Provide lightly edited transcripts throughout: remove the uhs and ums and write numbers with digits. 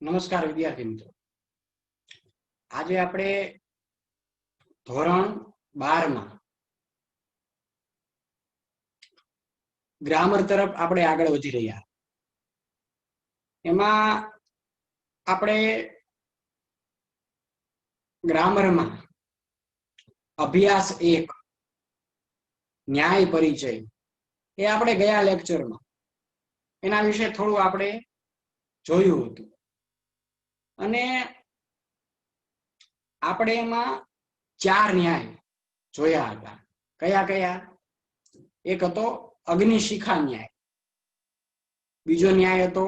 નમસ્કાર વિદ્યાર્થી મિત્રો, આજે આપણે ધોરણ 12 માં ગ્રામર તરફ આપણે આગળ વધી રહ્યા. એમાં આપણે ગ્રામરમાં અભ્યાસ 1 ન્યાય પરિચય એ આપણે ગયા લેક્ચરમાં એના વિશે થોડું આપણે જોયું હતું અને આપણે એમાં 4 ન્યાય જોયા હતા. કયા કયા? એક હતો અગ્નિશિખા ન્યાય, બીજો ન્યાય હતો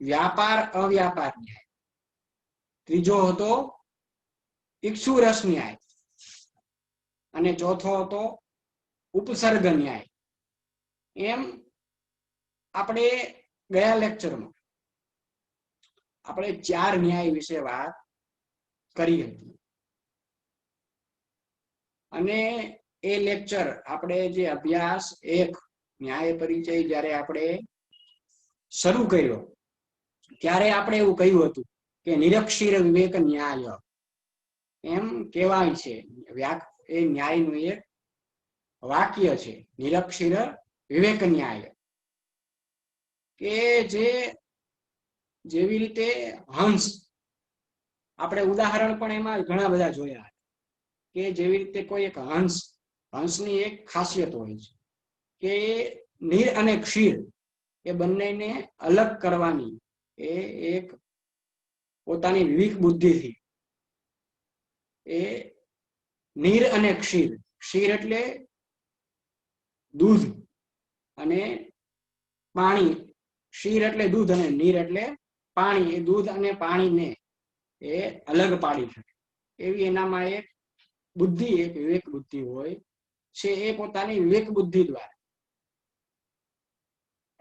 વ્યાપાર અવ્યાપાર ન્યાય, ત્રીજો હતો ઇક્ષુરસ ન્યાય અને ચોથો હતો ઉપસર્ગ ન્યાય. એમ આપણે ગયા લેક્ચરમાં આપણે 4 ન્યાય વિશે વાત કરી હતી અને એ લેક્ચર આપણે જે અભ્યાસ 1 ન્યાય પરિચય જ્યારે આપણે શરૂ કર્યો ત્યારે આપણે એવું કહ્યું હતું કે નિરક્ષીર વિવેક ન્યાય એમ કહેવાય છે. એ ન્યાયનું એક વાક્ય છે, નિરક્ષીર વિવેક ન્યાય, કે જેવી રીતે હંસ, આપણે ઉદાહરણ પણ એમાં ઘણા બધા જોયા કે જેવી રીતે કોઈ એક હંસની એક ખાસિયત હોય છે કે નીર અને ક્ષીર એ બંનેને અલગ કરવાની એ એક પોતાની વિવેક બુદ્ધિથી એ નીર અને ક્ષીર, ક્ષીર એટલે દૂધ અને પાણી, ક્ષીર એટલે દૂધ અને નીર એટલે પાણી, એ દૂધ અને પાણીને એ અલગ પાડી શકે એવી એનામાં એક બુદ્ધિ, એક વિવેક બુદ્ધિ હોય છે. એ પોતાની વિવેક બુદ્ધિ દ્વારા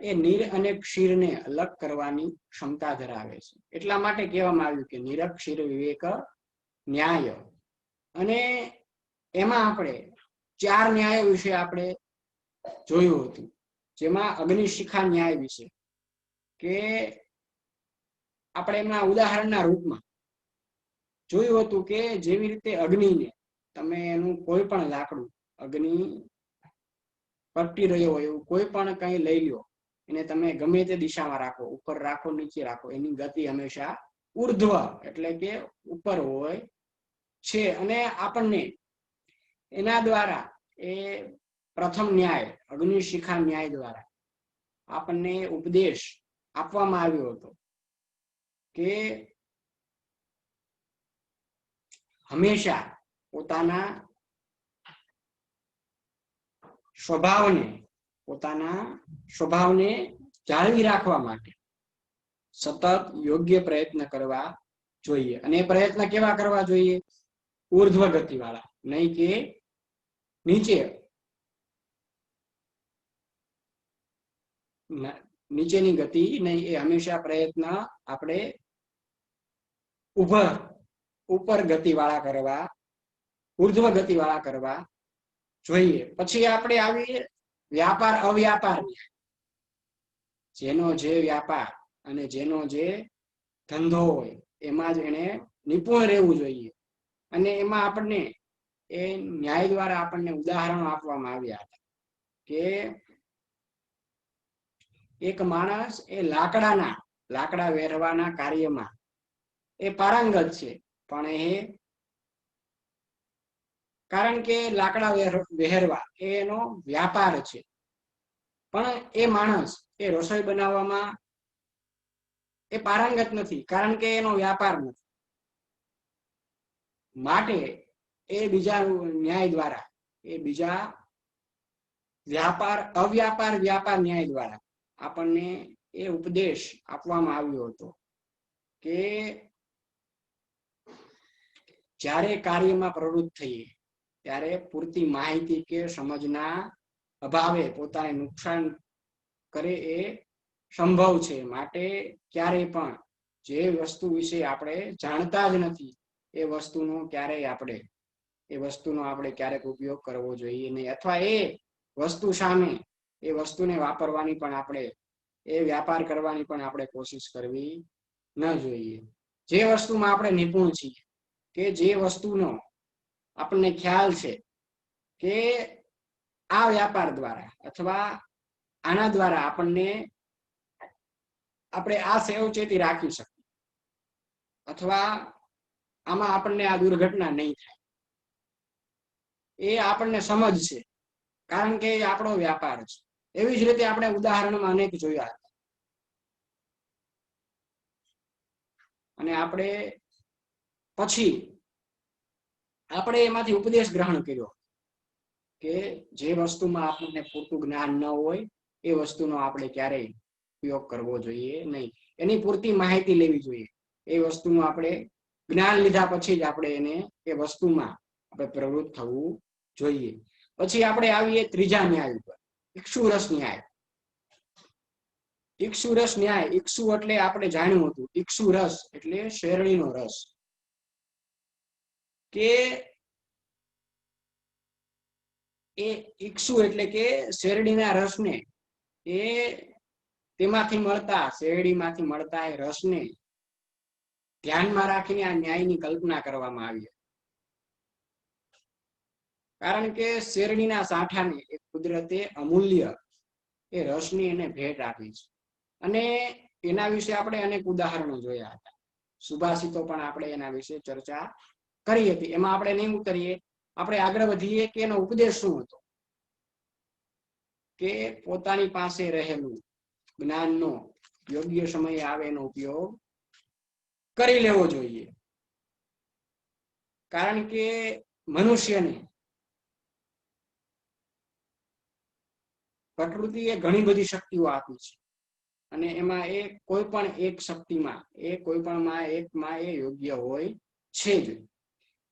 એ નીર અને ક્ષીરને અલગ કરવાની ક્ષમતા ધરાવે છે. એટલા માટે કહેવામાં આવ્યું કે નિરક્ષીર વિવેક ન્યાય. અને એમાં આપણે 4 ન્યાયો વિશે આપણે જોયું હતું, જેમાં અગ્નિશિખા ન્યાય વિશે કે આપણે એમના ઉદાહરણના રૂપમાં જોયું હતું કે જેવી રીતે અગ્નિને તમે એનું કોઈ પણ લાકડું, અગ્નિ પ્રગટી રહ્યો હોય એવું કોઈ પણ કંઈ લઈ લો, એને તમે ગમે તે દિશામાં રાખો, ઉપર રાખો નીચે રાખો, એની ગતિ હંમેશા ઉર્ધ્વ એટલે કે ઉપર હોય છે. અને આપણને એના દ્વારા એ પ્રથમ ન્યાય અગ્નિશિખા ન્યાય દ્વારા આપણને ઉપદેશ આપવામાં આવ્યો હતો કે હંમેશા પોતાના સ્વભાવને જાળવી રાખવા માટે સતત યોગ્ય પ્રયત્ન કરવા જોઈએ. અને એ પ્રયત્ન કેવા કરવા જોઈએ? ઉર્ધ્વ ગતિ વાળા, નહીં કે નીચેની ગતિ નહીં. એ હંમેશા પ્રયત્ન આપણે ઉપર ગતિ વાળા કરવા, ઉર્ધ્વ ગતિ વાળા કરવા જોઈએ. પછી આપણે આવીએ વ્યાપાર અવ્યાપાર. જેનો જે વ્યાપાર અને જેનો જે ધંધો હોય એમાં જ એને નિપુણ રહેવું જોઈએ. અને એમાં આપણને એ ન્યાય દ્વારા આપણને ઉદાહરણો આપવામાં આવ્યા હતા કે એક માણસ એ લાકડા વેરવાના કાર્યમાં એ પારંગત છે, પણ એ કારણ કે લાકડા વહેરવા એનો વ્યાપાર છે, પણ એ માણસ એ રસોઈ બનાવવામાં એ પારંગત નથી, કારણ કે એનો વ્યાપાર નથી. માટે એ બીજા ન્યાય દ્વારા, એ બીજા વ્યાપાર ન્યાય દ્વારા આપણને એ ઉપદેશ આપવામાં આવ્યો હતો કે જ્યારે કાર્યમાં પ્રવૃત્ત થઈએ ત્યારે પૂરતી માહિતી કે સમજના અભાવે પોતાને નુકસાન કરે એ સંભવ છે. માટે ક્યારેય પણ જે વસ્તુ વિશે આપણે જાણતા જ નથી એ વસ્તુનો આપણે ક્યારેક ઉપયોગ કરવો જોઈએ નહીં, અથવા એ વસ્તુ સામે એ વસ્તુને વાપરવાની પણ આપણે, એ વ્યાપાર કરવાની પણ આપણે કોશિશ કરવી ન જોઈએ. જે વસ્તુમાં આપણે નિપુણ છીએ, કે જે વસ્તુનો આપણને ખ્યાલ છે કે આ વ્યાપાર દ્વારા અથવા આના દ્વારા આપણે આ સેવચેતી રાખી શકીએ, અથવા આમાં આપણને આ દુર્ઘટના નહીં થાય, એ આપણને સમજ છે, કારણ કે એ આપણો વ્યાપાર છે. એવી જ રીતે આપણે ઉદાહરણમાં અનેક જોયા હતા. અને આપણે પછી આપણે એમાંથી ઉપદેશ ગ્રહણ કર્યો કે જે વસ્તુમાં આપણને પૂરતું જ્ઞાન ન હોય એ વસ્તુનો આપણે ક્યારેય ઉપયોગ કરવો જોઈએ નહીં. એની પૂરતી માહિતી લેવી જોઈએ. એ વસ્તુનું આપણે જ્ઞાન લીધા પછી જ આપણે એને એ વસ્તુમાં આપણે પ્રવૃત્ત થવું જોઈએ. પછી આપણે આવીએ ત્રીજા ન્યાય ઉપર, ઇક્ષુરસ ન્યાય. ઇક્ષુરસ ન્યાય, ઇક્ષુ એટલે આપણે જાણ્યું હતું, ઇક્ષુરસ એટલે શેરડીનો રસ. કે એ ઇક્ષુ એટલે કે શેરડીના રસને, એ તેમાંથી મળતા, શેરડીમાંથી મળતા એ રસને ધ્યાનમાં રાખીને આ ન્યાયની કલ્પના કરવામાં આવી. કારણ કે શેરડીના સાંઠાને એક કુદરતે અમૂલ્ય એ રસની એને ભેટ આપી છે. અને એના વિશે આપણે અનેક ઉદાહરણો જોયા હતા. સુભાષિતો પણ આપણે એના વિશે ચર્ચા કરી હતી. એમાં આપણે નહીં ઉતરીએ, આપણે આગળ વધીએ કે એનો ઉપદેશ શું હતો. કે પોતાની પાસે રહેલું જ્ઞાનનો યોગ્ય સમયે આવે એનો ઉપયોગ કરી લેવો જોઈએ. કારણ કે મનુષ્યને પ્રકૃતિએ ઘણી બધી શક્તિઓ આપી છે, અને એમાં એ કોઈ પણ એક શક્તિમાં, એ કોઈ પણ એકમાં એ યોગ્ય હોય છે જ.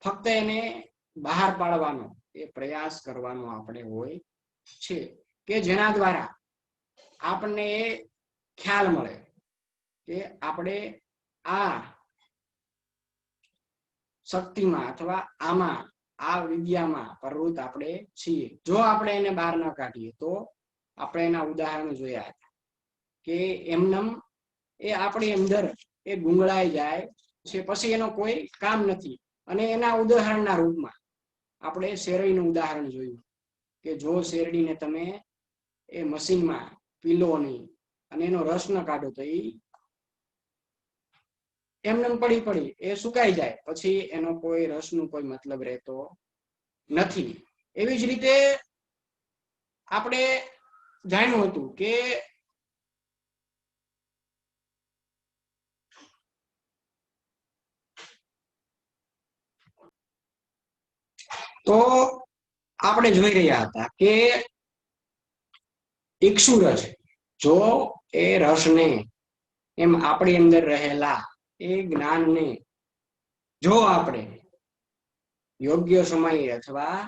ફક્ત એને બહાર પાડવાનો એ પ્રયાસ કરવાનો આપણે હોય છે, કે જેના દ્વારા આપણને એ ખ્યાલ મળે કે આપણે આ શક્તિમાં અથવા આમાં, આ વિદ્યામાં પ્રવૃત્ત આપણે છીએ. જો આપણે એને બહાર ન કાઢીએ તો આપણે એના ઉદાહરણો જોયા હતા કે એમનેમ એ આપણી અંદર એ ગુંગળાઈ જાય છે, પછી એનો કોઈ કામ નથી. અને એના ઉદાહરણના રૂપમાં આપણે શેરડીનું ઉદાહરણ જોયું કે જો શેરડીને તમે એ મશીનમાં પીલો નહીં અને એનો રસ ન કાઢો તો એમને પડી એ સુકાઈ જાય, પછી એનો કોઈ રસનું કોઈ મતલબ રહેતો નથી. એવી જ રીતે આપણે જાણ્યું હતું કે તો આપણે જોઈ રહ્યા હતા કે ઇક્ષુરસ, જો એ રસને એમ આપણી અંદર રહેલા એ જ્ઞાનને જો આપણે યોગ્ય સમયે અથવા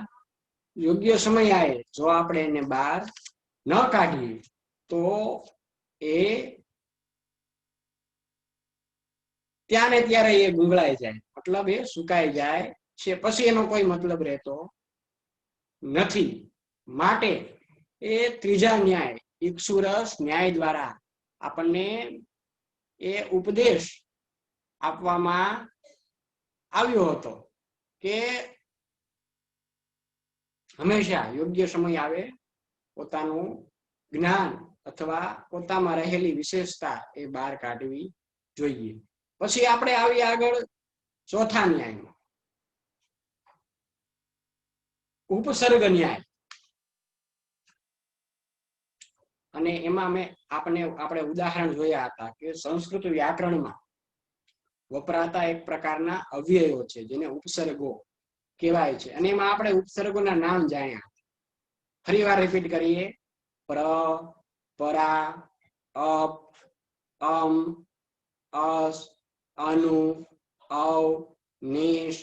યોગ્ય સમય આવે જો આપણે એને બહાર ન કાઢીએ તો એ ત્યાં ને ત્યારે એ ગુંગળાઈ જાય, મતલબ એ સુકાઈ જાય છે, પછી એનો કોઈ મતલબ રહેતો નથી. માટે એ ત્રીજા ન્યાય, ઇક્ષુરસ ન્યાય દ્વારા આપણને એ ઉપદેશ આપવામાં આવ્યો હતો કે હંમેશા યોગ્ય સમય આવે પોતાનું જ્ઞાન અથવા પોતામાં રહેલી વિશેષતા એ બહાર કાઢવી જોઈએ. પછી આપણે આવી આગળ ચોથા ન્યાયમાં, ઉપસર્ગ ન્યાય. અને એમાં આપણે ઉદાહરણ જોયા હતા કે સંસ્કૃત વ્યાકરણમાં વપરાતા એક પ્રકારના અવ્યયો છે જેને ઉપસર્ગો કહેવાય છે. અને એમાં આપણે ઉપસર્ગોના નામ જાણ્યા. ફરી વાર રિપીટ કરીએ: પ્ર, પરા, અપ, અમ, અસ, અનુ, અવ, નિશ,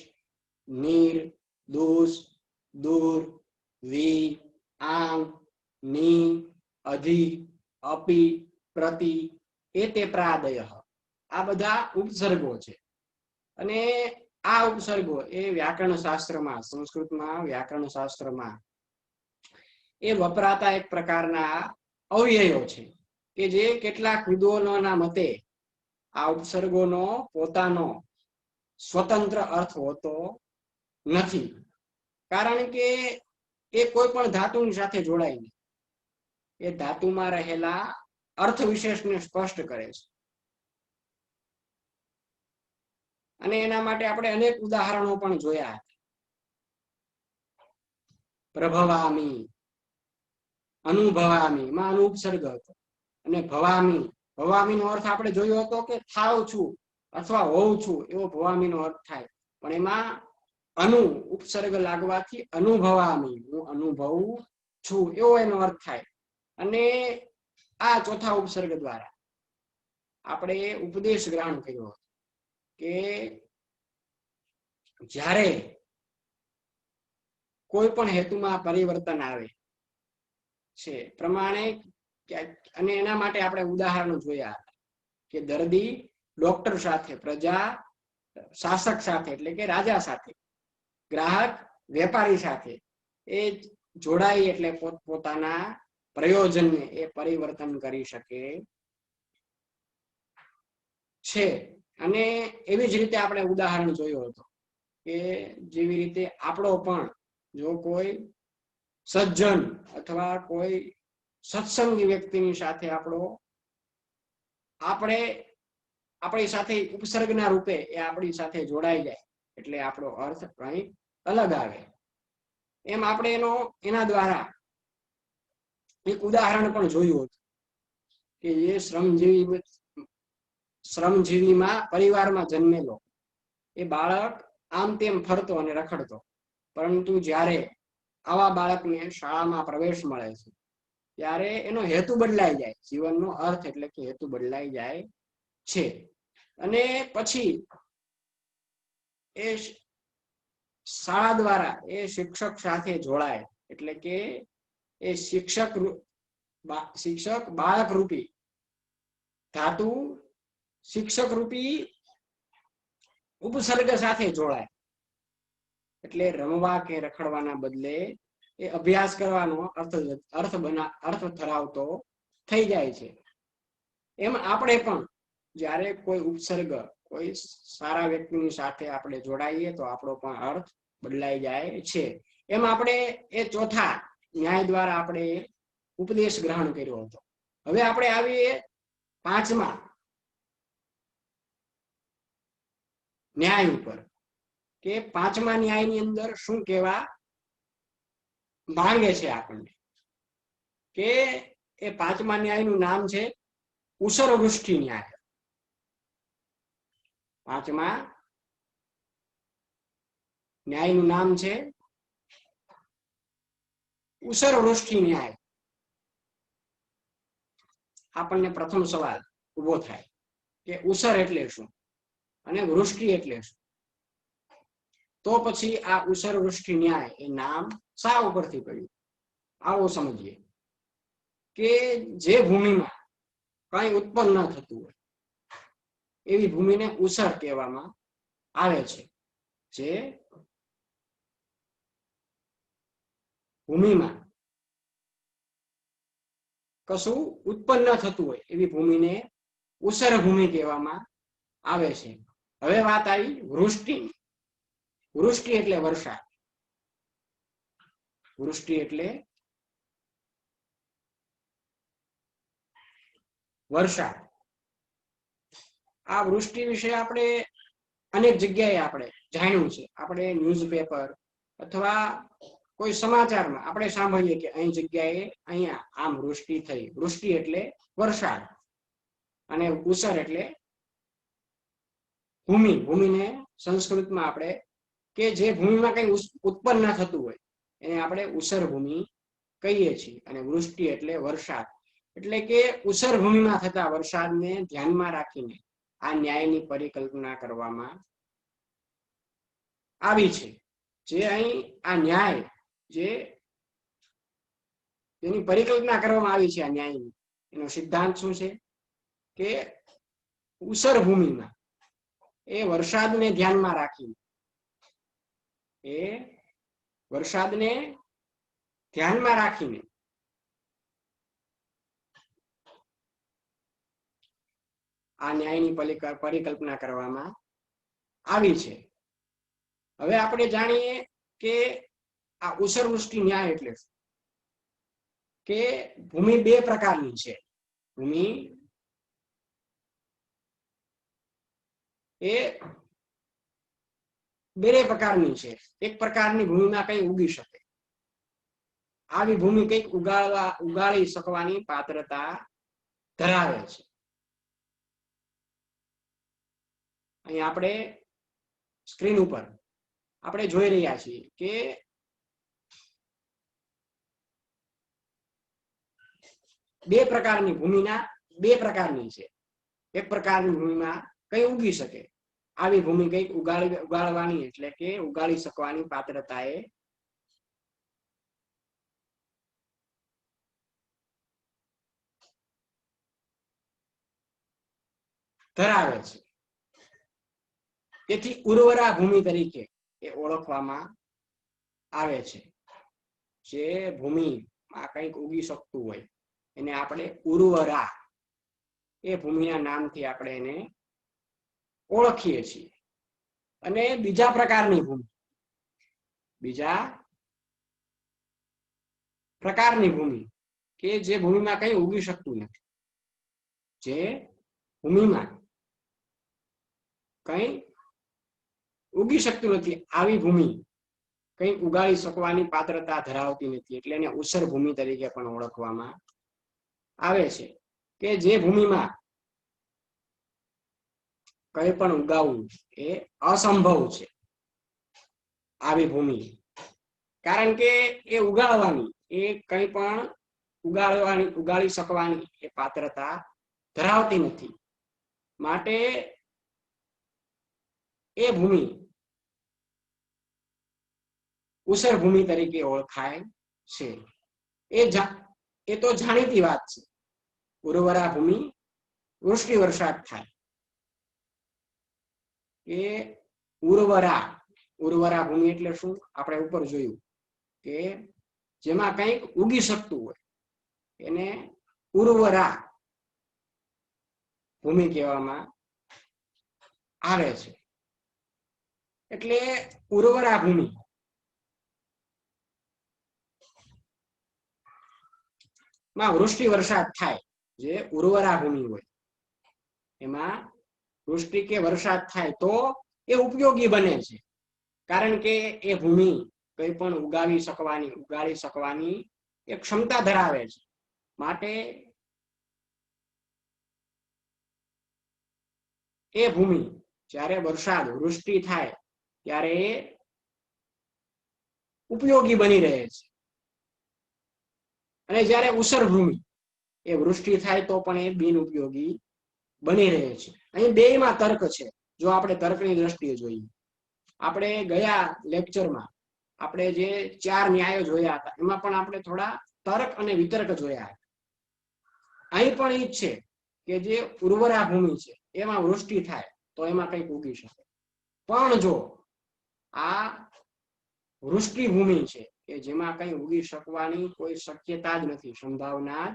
નીર, દુષ, દૂર, વી, આમ, ની, અધિ, અપી, પ્રતિ, એતે પ્રાદય. આ બધા ઉપસર્ગો છે. અને આ ઉપસર્ગો એ વ્યાકરણ શાસ્ત્રમાં, સંસ્કૃતમાં વ્યાકરણ શાસ્ત્રમાં એ વપરાતા એક પ્રકારના અવ્યયો છે કે જે કેટલાક વિદ્વાનોના મતે આ ઉપસર્ગોનો પોતાનો સ્વતંત્ર અર્થ હોતો નથી, કારણ કે એ કોઈ પણ ધાતુની સાથે જોડાઈને એ ધાતુમાં રહેલા અર્થ વિશેષને સ્પષ્ટ કરે છે. અને એના માટે આપણે અનેક ઉદાહરણો પણ જોયા. પ્રભવામી, અનુભવામી માં અનુ ઉપસર્ગ હતો, અને ભવામી, ભવામી નો અર્થ આપણે જોયો હતો કે થાવ છું અથવા હોઉં છું, એવો ભવામી નો અર્થ થાય. પણ એમાં અનુ ઉપસર્ગ લાગવાથી અનુભવામી, હું અનુભવું છું એવો એનો અર્થ થાય. અને આ ચોથા ઉપસર્ગ દ્વારા આપણે ઉપદેશ ગ્રહણ કર્યો કે જ્યારે કોઈ પણ હેતુમાં પરિવર્તન આવે છે પ્રમાણે, અને એના માટે આપણે ઉદાહરણો જોયા કે દર્દી ડોક્ટર સાથે, પ્રજા શાસક સાથે એટલે કે રાજા સાથે, ગ્રાહક વેપારી સાથે એ જોડાઈ એટલે પોતાના પ્રયોજનને એ પરિવર્તન કરી શકે છે. અને એવી જ રીતે આપણે ઉદાહરણ જોયું હતું કે જેવી રીતે આપણો પણ જો કોઈ સજ્જન અથવા કોઈ સત્સંગી વ્યક્તિની સાથે આપણી સાથે ઉપસર્ગના રૂપે એ આપણી સાથે જોડાઈ જાય એટલે આપણો અર્થ કંઈક અલગ આવે. એમ આપણે એના દ્વારા એક ઉદાહરણ પણ જોયું હતું કે એ શ્રમજીવીમાં પરિવારમાં જન્મેલો એ બાળક આમ તેમ ફરતો અને રખડતો, પરંતુ જ્યારે આવા બાળકને શાળામાં પ્રવેશ મળે છે ત્યારે એનો હેતુ બદલાઈ જાય, જીવનનો અર્થ એટલે કે હેતુ બદલાઈ જાય છે. અને પછી એ શાળા દ્વારા એ શિક્ષક સાથે જોડાય એટલે કે એ શિક્ષક બાળક રૂપી ધાતુ શિક્ષક રૂપી ઉપસર્ગ સાથે જોડાય, એટલે રમવા કે રખડવાના બદલે એ અભ્યાસ કરવાનો અર્થ ધરાવતો થઈ જાય છે. એમ આપણે પણ જ્યારે કોઈ ઉપસર્ગ કોઈ સારા વ્યક્તિની સાથે આપણે જોડાઈએ તો આપણો પણ અર્થ બદલાઈ જાય છે. એમ આપણે એ ચોથા ન્યાય દ્વારા આપણે ઉપદેશ ગ્રહણ કર્યો હતો. હવે આપણે આવીએ પાંચમા ન્યાય ઉપર કે પાંચમા ન્યાયની અંદર શું કહેવા માંગે છે આપણને, કે એ પાંચમા ન્યાયનું નામ છે ઉસરવૃષ્ટિ ન્યાય. પાંચમા ન્યાયનું નામ છે ઉસરવૃષ્ટિ ન્યાય. આપણને પ્રથમ સવાલ ઉભો થાય કે ઉસર એટલે શું અને વૃષ્ટિ એટલે શું? તો પછી આ ઉસરવૃષ્ટિ ન્યાય એ નામ શા ઉપરથી પડ્યું? આવો સમજીએ કે જે ભૂમિમાં કઈ ઉત્પન્ન ન થતું હોય એવી ભૂમિને ઉસર કહેવામાં આવે છે. જે ભૂમિમાં કશું ઉત્પન્ન ન થતું હોય એવી ભૂમિને ઉસર ભૂમિ કહેવામાં આવે છે. હવે વાત આવી વૃષ્ટિ. વૃષ્ટિ એટલે વરસાદ. વૃષ્ટિ એટલે વરસાદ. આ વૃષ્ટિ વિશે આપણે અનેક જગ્યાએ આપણે જાણ્યું છે. આપણે ન્યૂઝપેપર અથવા કોઈ સમાચારમાં આપણે સાંભળીએ કે અહીં જગ્યાએ અહીંયા આમ વૃષ્ટિ થઈ. વૃષ્ટિ એટલે વરસાદ અને ઉસર એટલે ભૂમિ. ભૂમિને સંસ્કૃતમાં આપણે કે જે ભૂમિમાં કઈ ઉત્પન્ન ન થતું હોય એને આપણે ઉસર ભૂમિ કહીએ છીએ. અને વૃષ્ટિ એટલે વરસાદ. એટલે કે ઉસર ભૂમિમાં થતા વરસાદને ધ્યાનમાં રાખીને આ ન્યાયની પરિકલ્પના કરવામાં આવી છે. જે અહીં આ ન્યાય જેની પરિકલ્પના કરવામાં આવી છે આ ન્યાયની, એનો સિદ્ધાંત શું છે કે ઉસર ભૂમિમાં એ વરસાદને ધ્યાનમાં રાખીને આ ન્યાયની પરિકલ્પના કરવામાં આવી છે. હવે આપણે જાણીએ કે આ ઉસરવૃષ્ટિ ન્યાય એટલે કે ભૂમિ બે પ્રકારની છે. ભૂમિ એ બે પ્રકારની છે. એક પ્રકારની ભૂમિમાં કઈ ઉગી શકે, આવી ભૂમિ કઈક ઉગાડી શકવાની પાત્રતા ધરાવે છે. અહીં આપણે સ્ક્રીન ઉપર આપણે જોઈ રહ્યા છીએ કે બે પ્રકારની ભૂમિના બે પ્રકારની છે. એક પ્રકારની ભૂમિમાં કઈ ઉગી શકે, આવી ભૂમિ કઈક ઉગાડવાની એટલે કે ઉગાડી શકવાની પાત્રતા એ ધરાવે છે. તેથી ઉર્વરા ભૂમિ તરીકે એ ઓળખવામાં આવે છે. જે ભૂમિમાં કંઈક ઉગી શકતું હોય એને આપણે ઉર્વરા એ ભૂમિના નામથી આપણે એને ઓળખીએ છીએ. અને બીજા પ્રકારની ભૂમિ કે જે ભૂમિમાં કઈ ઉગી શકતું નથી, જે ભૂમિમાં કઈ ઉગી શકતું નથી, આવી ભૂમિ કઈ ઉગાડી શકવાની પાત્રતા ધરાવતી નથી, એટલે એને ઉસર ભૂમિ તરીકે પણ ઓળખવામાં આવે છે. કે જે ભૂમિમાં કઈ પણ ઉગાવવું એ અસંભવ છે, આવી ભૂમિ, કારણ કે એ ઉગાડવાની એ કઈ પણ ઉગાડી શકવાની એ પાત્રતા ધરાવતી નથી. માટે એ ભૂમિ ઉસર ભૂમિ તરીકે ઓળખાય છે. એ તો જાણીતી વાત છે. ઉર્વરા ભૂમિ વૃષ્ટિ વરસાદ થાય એ ઉર્વરા ભૂમિ એટલે શું? આપણે ઉપર જોયું કે જેમાં કંઈક ઉગી શકતું હોય એને ઉર્વરા ભૂમિ કહેવામાં આવે છે. એટલે ઉર્વરા ભૂમિ માં વૃષ્ટિ વરસાદ થાય, જે ઉર્વરા ભૂમિ હોય એમાં વૃષ્ટિ કે વરસાદ થાય તો એ ઉપયોગી બને છે. કારણ કે એ ભૂમિ કઈ પણ ઉગાડી શકવાની એક ક્ષમતા ધરાવે છે. માટે એ ભૂમિ જ્યારે વૃષ્ટિ થાય ત્યારે એ ઉપયોગી બની રહે છે. અને જ્યારે ઉસર ભૂમિ એ વૃષ્ટિ થાય તો પણ એ બિન ઉપયોગી બની રહે છે. અહીં બેયમાં તર્ક છે. જો આપણે તર્કની દ્રષ્ટિએ જોઈએ, આપણે ગયા લેક્ચરમાં આપણે જે 4 ન્યાયો જોયા હતા એમાં પણ આપણે થોડા તર્ક અને વિતર્ક જોયા હતા. અહીં પણ એ જ છે કે જે ઉર્વરા ભૂમિ છે એમાં વૃષ્ટિ થાય તો એમાં કંઈક ઉગી શકે, પણ જો આ વૃષ્ટિ ભૂમિ છે કે જેમાં કઈ ઉગી શકવાની કોઈ શક્યતા જ નથી, સંભાવના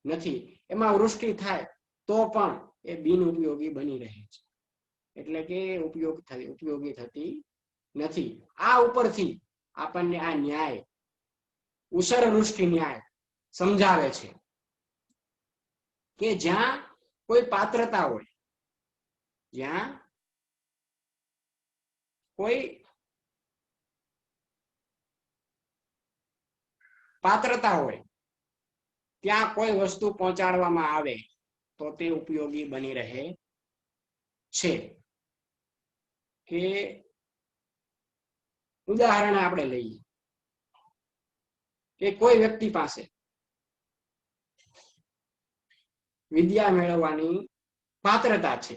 નથી, એમાં વૃષ્ટિ થાય તો પણ એ બિન ઉપયોગી બની રહે છે. એટલે કે ઉપયોગી થતી નથી. આ ઉપરથી આપણને આ ન્યાય ઉસર વૃષ્ટિ ન્યાય સમજાવે છે કે જ્યાં કોઈ પાત્રતા હોય, જ્યાં કોઈ પાત્રતા હોય ત્યાં કોઈ વસ્તુ પહોંચાડવામાં આવે તો તે ઉપયોગી બની રહે છે. કે ઉદાહરણ આપણે લઈએ કે કોઈ વ્યક્તિ પાસે વિદ્યા મેળવવાની પાત્રતા છે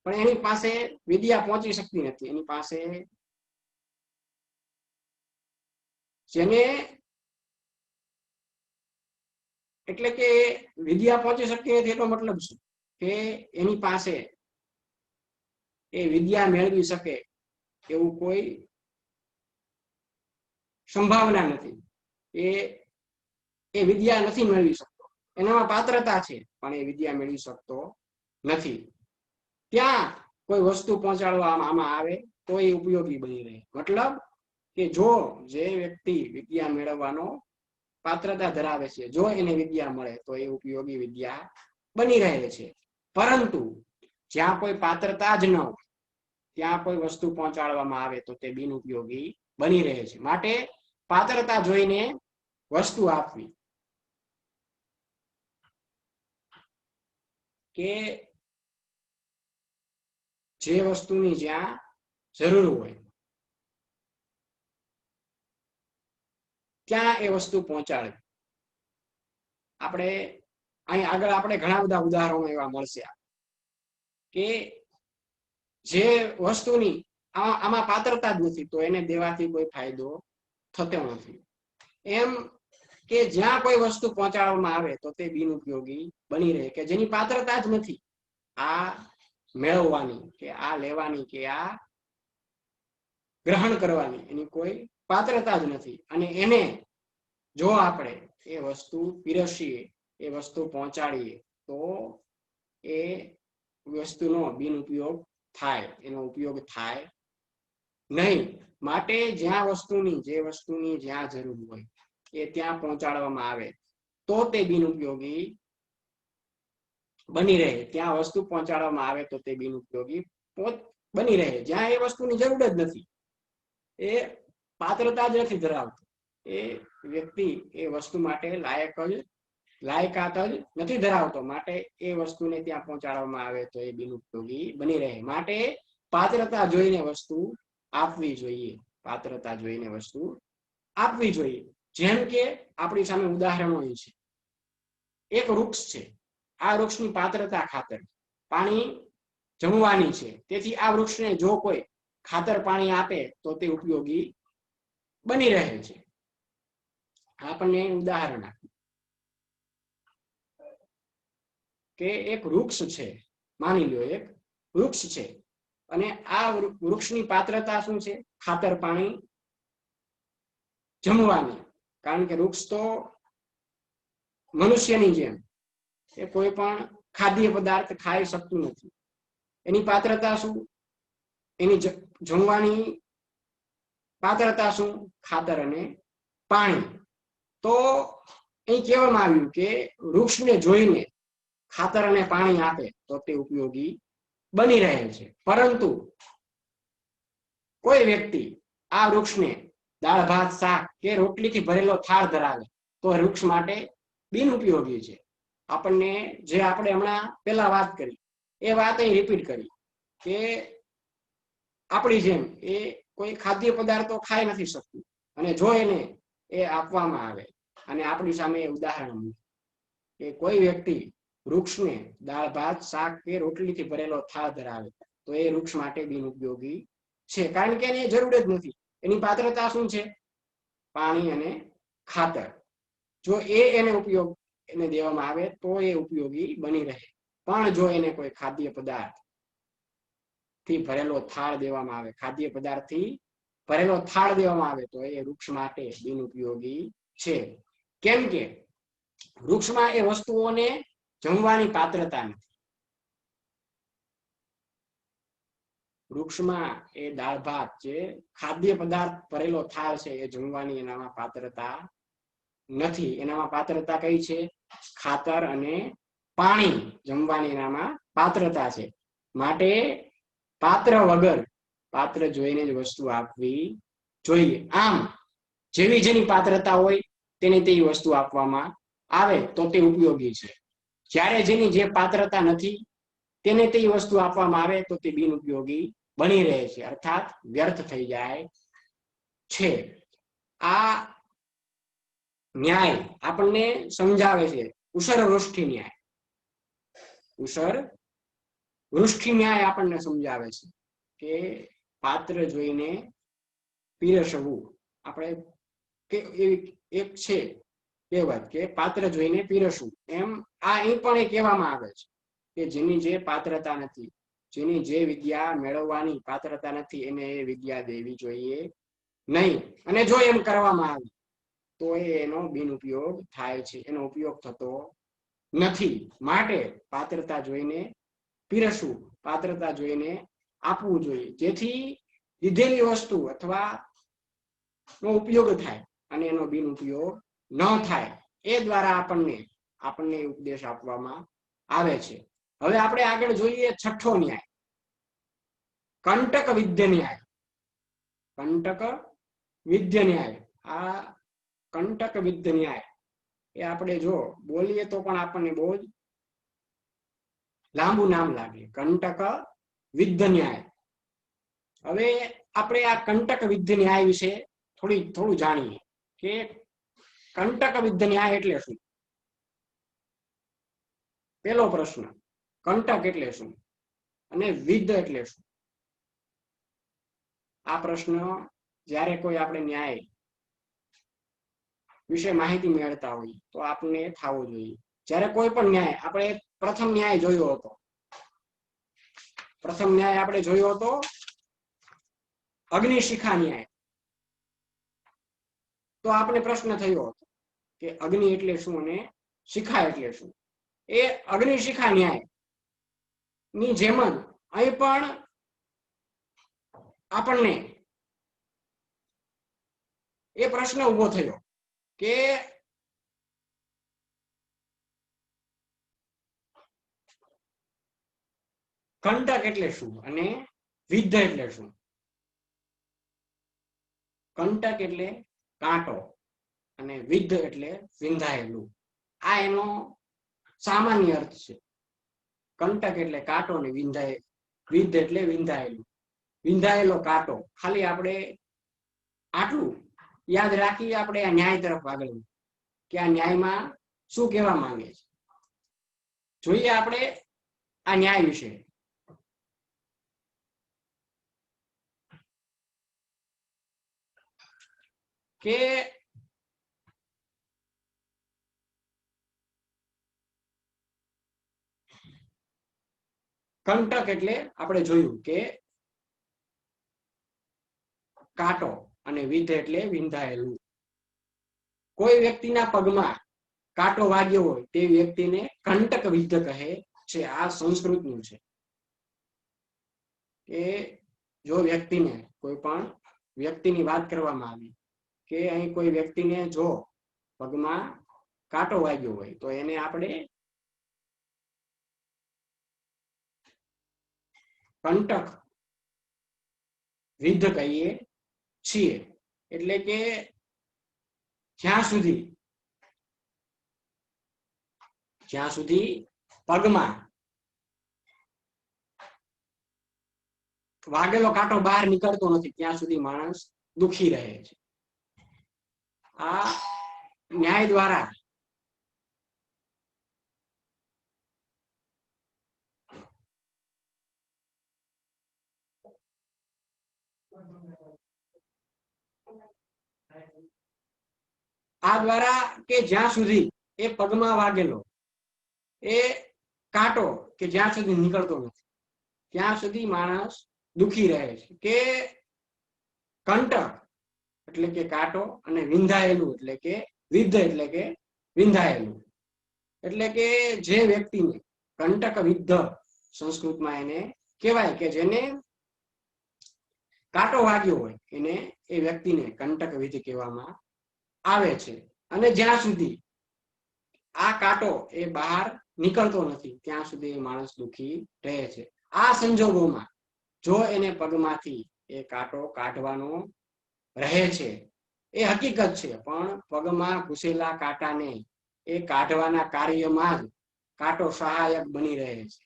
પણ એની પાસે વિદ્યા પહોંચી શકતી નથી. એની પાસે જેને એટલે કે વિદ્યા પહોંચી શકે એનો મતલબ શું કે એની પાસે એ વિદ્યા મેળવી શકે એવું કોઈ સંભાવના નથી. એ વિદ્યા નથી મેળવી શકતો, એનામાં પાત્રતા છે પણ એ વિદ્યા મેળવી શકતો નથી. ત્યાં કોઈ વસ્તુ પહોંચાડવામાં આવે તો એ ઉપયોગી બની રહે. મતલબ કે જો જે વ્યક્તિ વિદ્યા મેળવવાનો પાત્રતા ધરાવે છે, જો એને વિદ્યા મળે તો એ ઉપયોગી વિદ્યા બની રહે છે. પરંતુ જ્યાં કોઈ પાત્રતા જ ન હોય, ત્યાં કોઈ વસ્તુ પહોંચાડવામાં આવે તો તે બિનઉપયોગી બની રહે છે. માટે પાત્રતા જોઈને વસ્તુ આપવી. કે જે વસ્તુની જ્યાં જરૂર હોય ત્યાં એ વસ્તુ પહોંચાડવી. આપણે અહીં આગળ આપણે ઘણા બધા ઉદાહરણો એવા મળશે કે જે વસ્તુની આમાં પાત્રતા જ નથી તો એને દેવાથી કોઈ ફાયદો થતો નથી. એમ કે જ્યાં કોઈ વસ્તુ પહોંચાડવામાં આવે તો તે બિનઉપયોગી બની રહે, કે જેની પાત્રતા જ નથી આ મેળવવાની કે આ લેવાની કે આ ગ્રહણ કરવાની, એની કોઈ પાત્રતા જ નથી. અને એને જો આપણે એ વસ્તુ પીરસીએ, એ વસ્તુ પહોંચાડીએ તો એ વસ્તુનો બિનઉપયોગ થાય, એનો ઉપયોગ થાય નહીં. માટે જ્યાં વસ્તુની જ્યાં જરૂર હોય એ ત્યાં પહોંચાડવામાં આવે તો તે બિનઉપયોગી બની રહે. ત્યાં વસ્તુ પહોંચાડવામાં આવે તો તે બિનઉપયોગી બની રહે. જ્યાં એ વસ્તુની જરૂર જ નથી, એ પાત્રતા જ નથી ધરાવતો, એ વ્યક્તિ એ વસ્તુ માટે લાયકાત જ નથી ધરાવતો, માટે એ વસ્તુને ત્યાં પહોંચાડવામાં આવે તો એ બિનઉપયોગી બની રહે. માટે પાત્રતા જોઈને વસ્તુ આપવી જોઈએ. પાત્રતા જોઈને વસ્તુ આપવી જોઈએ. જેમ કે આપણી સામે ઉદાહરણો છે. એક વૃક્ષ છે, આ વૃક્ષની પાત્રતા ખાતર પાણી જમવાની છે, તેથી આ વૃક્ષને જો કોઈ ખાતર પાણી આપે તો તે ઉપયોગી બની રહે છે. આપણને ઉદાહરણ આપ્યું કે એક વૃક્ષ છે, માની લો એક વૃક્ષ છે અને આ વૃક્ષની પાત્રતા શું છે? ખાતર પાણી જમવાની. કારણ કે વૃક્ષ તો મનુષ્યની જેમ એ કોઈ પણ ખાદ્ય પદાર્થ ખાઈ શકતું નથી. એની પાત્રતા શું? એની જમવાની પાત્રતા શું? ખાતર અને પાણી. તો અહીં કહેવામાં આવ્યું કે વૃક્ષને જોઈને ખાતર અને પાણી આપે તો તે ઉપયોગી બની રહે છે. પરંતુ કોઈ વ્યક્તિ આ વૃક્ષને દાળ ભાત શાક કે રોટલીથી ભરેલો થાળ ધરાવે તો વૃક્ષ માટે બિનઉપયોગી છે. આપણને જે આપણે હમણાં પેલા વાત કરી એ વાત અહીં રિપીટ કરી કે આપણી જેમ એ કોઈ ખાદ્ય પદાર્થો ખાઈ નથી શકતું, અને જો એને એ આપવામાં આવે, અને આપણી સામે ઉદાહરણ કે કોઈ વ્યક્તિ વૃક્ષને દાળ ભાત શાક કે રોટલીથી ભરેલો થાળ ધરાવે તો એ વૃક્ષ માટે બિનઉપયોગી છે. કારણ કે એની જરૂર જ નથી. એની પાત્રતા શું છે? પાણી અને ખાતર. જો એને ઉપયોગ એને દેવામાં આવે તો એ ઉપયોગી બની રહે. પણ જો એને કોઈ ખાદ્ય પદાર્થ થી ભરેલો થાળ દેવામાં આવે, ખાદ્ય પદાર્થ થી ભરેલો થાળ દેવામાં આવે તો એ વૃક્ષ માટે બિનઉપયોગી છે. કેમ કે વૃક્ષમાં એ વસ્તુઓને જમવાની પાત્રતા નથી. વૃક્ષમાં એ દાળ ભાત જે ખાદ્ય પદાર્થ ભરેલો થાળ છે એ જમવાની એનામાં પાત્રતા નથી. એનામાં પાત્રતા કઈ છે? ખાતર અને પાણી જમવાની એનામાં પાત્રતા છે. માટે પાત્ર વગર પાત્ર જોઈને જ વસ્તુ આપવી જોઈએ. આમ જેવી જેની પાત્રતા હોય તેને તે વસ્તુ આપવામાં આવે તો તે ઉપયોગી છે. જ્યારે જેની જે પાત્રતા નથી તેને તે વસ્તુ આપવામાં આવે તો તે બિનઉપયોગી બની રહે છે, અર્થાત વ્યર્થ થઈ જાય છે. આ ન્યાય આપણને સમજાવે છે ઉષર વૃષ્ટિ ન્યાય. ઉષર વૃષ્ટિ ન્યાય આપણને સમજાવે છે કે પાત્ર જોઈને પીરસવું. આપણે એક છે કહેવત કે પાત્ર જોઈને પીરસવું, એમ આ અહીં પણ એ કહેવામાં આવે છે કે જેની જે પાત્રતા નથી, જેની જે વિદ્યા મેળવવાની પાત્રતા નથી, એને એ વિદ્યા દેવી જોઈએ નહીં. અને જો એમ કરવામાં આવે તો એનો બિનઉપયોગ થાય છે, એનો ઉપયોગ થતો નથી. માટે પાત્રતા જોઈને પીરસવું, પાત્રતા જોઈને આપવું જોઈએ, જેથી લીધેલી વસ્તુ અથવા નો ઉપયોગ થાય અને એનો બિન ઉપયોગ ન થાય. એ દ્વારા આપણને ઉપદેશ આપવામાં આવે છે. હવે આપણે આગળ જોઈએ છઠ્ઠો ન્યાય, કંટક વિદ્ય ન્યાય. કંટક વિદ્ય ન્યાય. આ કંટક વિદ્ય ન્યાય એ આપણે જો બોલીએ તો પણ આપણને બહુ જ લાંબુ નામ લાગે, કંટક વિદ્ય ન્યાય. હવે આપણે આ કંટક વિદ્ય ન્યાય વિશે થોડું જાણીએ કે કંટક વિદ્ય ન્યાય એટલે શું. પેલો પ્રશ્ન, કંટક એટલે શું અને વિદ્ય એટલે શું? આ પ્રશ્ન જ્યારે કોઈ આપણે ન્યાય વિશે માહિતી મેળવતા હોય તો આપણને થવો જોઈએ. જ્યારે કોઈ પણ ન્યાય, આપણે પ્રથમ ન્યાય જોયો હતો, અગ્નિશિખા ન્યાય. તો આપણે પ્રશ્ન થયો હતો કે અગ્નિ એટલે શું અને શિખા એટલે શું. એ અગ્નિશિખા ન્યાય ની જેમ જ અહીં પણ આપણને એ પ્રશ્ન ઉભો થયો કે કંટક એટલે શું અને વિદ્ય એટલે શું. કંટક એટલે કાંટો અને વિદ્ય એટલે વિંધાયેલું. આ એનો સામાન્ય અર્થ છે. કંટક એટલે કાંટો ને વિદ્ય એટલે વિંધાયેલું. વિંધાયેલો કાંટો. ખાલી આપણે આટલું યાદ રાખી આપણે આ ન્યાય તરફ આગળ કે આ ન્યાયમાં શું કહેવા માંગે છે. જોઈએ આપણે આ ન્યાય વિશે. કે કંટક એટલે આપણે જોયું કે કાંટો અને વિદ્ય એટલે વિંધાયેલું. કોઈ વ્યક્તિના પગમાં કાંટો વાગ્યો હોય તે વ્યક્તિને કંટક વિદ્ય કહે છે. આ સંસ્કૃતનું છે કે જો વ્યક્તિને, કોઈ પણ વ્યક્તિની વાત કરવામાં આવી કે અહીં કોઈ વ્યક્તિને જો પગમાં કાંટો વાગ્યો હોય તો એને આપણે કંટક વિદ્ય કહીએ છીએ. એટલે કે જ્યાં સુધી પગમાં વાગેલો કાંટો બહાર નીકળતો નથી ત્યાં સુધી માણસ દુખી રહે છે. આ ન્યાય દ્વારા કે જ્યાં સુધી એ પગમાં વાગેલો એ કાંટો કે જ્યાં સુધી નીકળતો નથી ત્યાં સુધી માણસ દુખી રહે છે. કે કંટક એટલે કે કાંટો અને વિંધાયેલું એટલે કે વિદ્ય એટલે કે વિંધાયેલું. એટલે કે જે વ્યક્તિને કંટક વિદ્ય સંસ્કૃતમાં એને કહેવાય કે જેને કાંટો વાગ્યો હોય એને એ વ્યક્તિને કંટક વિદ્ય કહેવામાં આવે છે. અને જ્યાં સુધી આ કાંટો એ બહાર નીકળતો નથી ત્યાં સુધી માણસ દુખી રહે છે. આ સંજોગોમાં જો એને પગમાંથી એ કાંટો કાઢવાનો રહે છે એ હકીકત છે, પણ પગમાં ઘૂસેલા કાંટાને એ કાઢવાના કાર્યમાં જ કાંટો સહાયક બની રહે છે.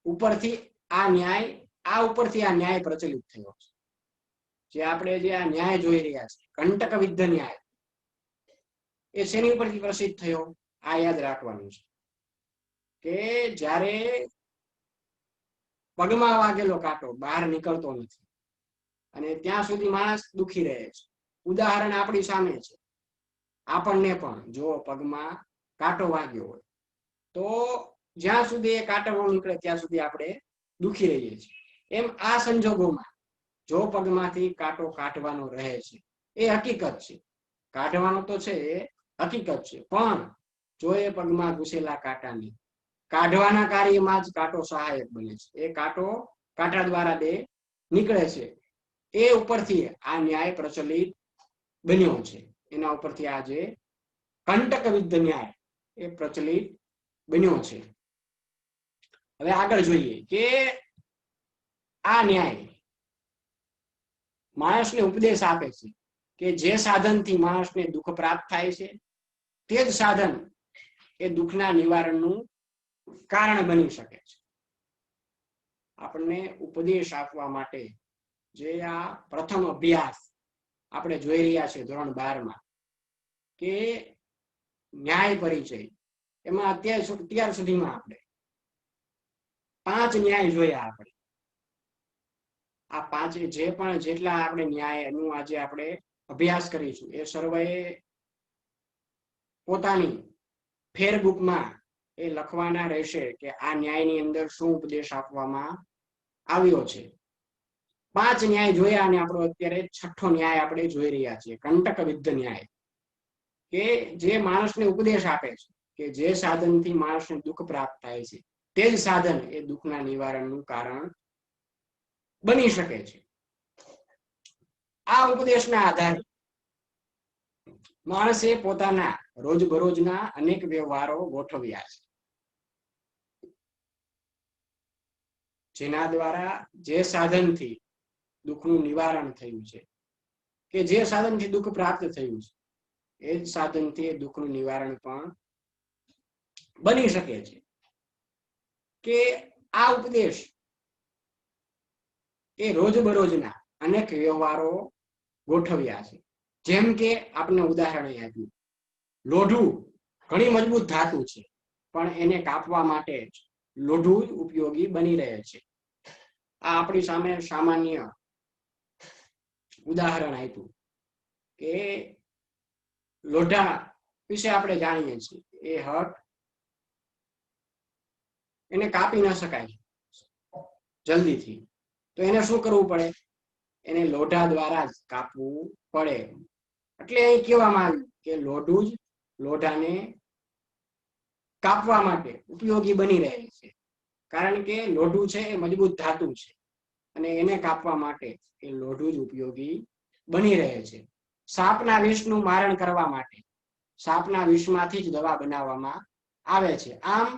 ઉપરથી આ ન્યાય પ્રચલિત થયો છે. જે આપણે આ ન્યાય જોઈ રહ્યા છે કંટક વિદ્ય ન્યાય, એ શેની ઉપરથી પ્રસિદ્ધ થયો આ યાદ રાખવાનું છે કે જ્યારે પગમાં વાગેલો કાંટો બહાર નીકળતો નથી અને ત્યાં સુધી માણસ દુખી રહે છે. ઉદાહરણ આપણી સામે છે. આપણને પણ જો પગમાં કાંટો વાગ્યો હોય તો જ્યાં સુધી એ કાંટો ન નીકળે ત્યાં સુધી આપણે દુખી રહીએ છીએ. એમ આ સંજોગોમાં જો પગમાંથી કાંટો કાઢવાનો રહે છે એ હકીકત છે, કાઢવાનો તો છે એ હકીકત છે, પણ જો એ પગમાં ઘૂસેલા કાંટાને કાઢવાના કાર્યમાં જ કાંટો સહાયક બને છે. એ કાંટા દ્વારા તે નીકળે છે. એ ઉપરથી આ ન્યાય પ્રચલિત બન્યો છે. એના ઉપરથી આ જે કંટક વિદ્ધ ન્યાય એ પ્રચલિત બન્યો છે. હવે આગળ જોઈએ કે આ ન્યાય માણસને ઉપદેશ આપે છે કે જે સાધનથી માણસને દુઃખ પ્રાપ્ત થાય છે તે જ સાધન એ દુઃખના નિવારણનું કારણ બની શકે છે. આપણને ઉપદેશ આપવા માટે જે આ પ્રથમ અભ્યાસ આપણે જોઈ રહ્યા છીએ ધોરણ 12 કે ન્યાય પરિચય, એમાં અત્યાર સુધીમાં આપણે 5 ન્યાય જોયા. આપણે આ 5 જે પણ જેટલા આપણે ન્યાયનું આજે આપણે અભ્યાસ કરીશું એ સર્વે પોતાની ફેરબુકમાં એ લખવાના રહેશે કે આ ન્યાયની અંદર શું ઉપદેશ આપવામાં આવ્યો છે. 5 ન્યાય જોયા અને આપણો અત્યારે 6થો ન્યાય આપણે જોઈ રહ્યા છીએ, કંટક વિદ્ધ ન્યાય, કે જે માણસને ઉપદેશ આપે છે કે જે સાધનથી માણસને દુઃખ પ્રાપ્ત થાય છે તે જ સાધન એ દુઃખના નિવારણનું કારણ બની શકે છે. આ ઉપદેશના આધારે માણસે પોતાના રોજબરોજના અનેક વ્યવહારો ગોઠવ્યા છે, જેના દ્વારા જે સાધનથી દુઃખનું નિવારણ થયું છે કે જે સાધનથી દુઃખ પ્રાપ્ત થયું છે એ જ સાધનથી દુઃખનું નિવારણ પણ બની શકે છે. કે આ ઉપદેશ એ રોજબરોજના અનેક વ્યવહારો ગોઠવ્યા છે. જેમ કે આપણે ઉદાહરણ આપ્યું, લોઢું ઘણી મજબૂત ધાતુ છે પણ એને કાપવા માટે જ લોઢું જ ઉપયોગી બની રહે છે. આ આપણી સામે સામાન્ય ઉદાહરણ આપ્યું કે લોઢા વિશે આપણે જાણીએ છીએ એ હટ એને કાપી ન શકાય જલ્દીથી, તો એને શું કરવું પડે? એને લોઢા દ્વારા જ કાપવું પડે. એટલે અહીં કહેવામાં આવ્યું કે લોઢું જ લોઢાને કાપવા માટે ઉપયોગી બની રહે છે, કારણ કે લોઢું છે એ મજબૂત ધાતુ છે અને એને કાપવા માટે એ લોઢું જ ઉપયોગી બની રહે છે. સાપના વિષનું મારણ કરવા માટે સાપના વિષમાંથી જ દવા બનાવવામાં આવે છે. આમ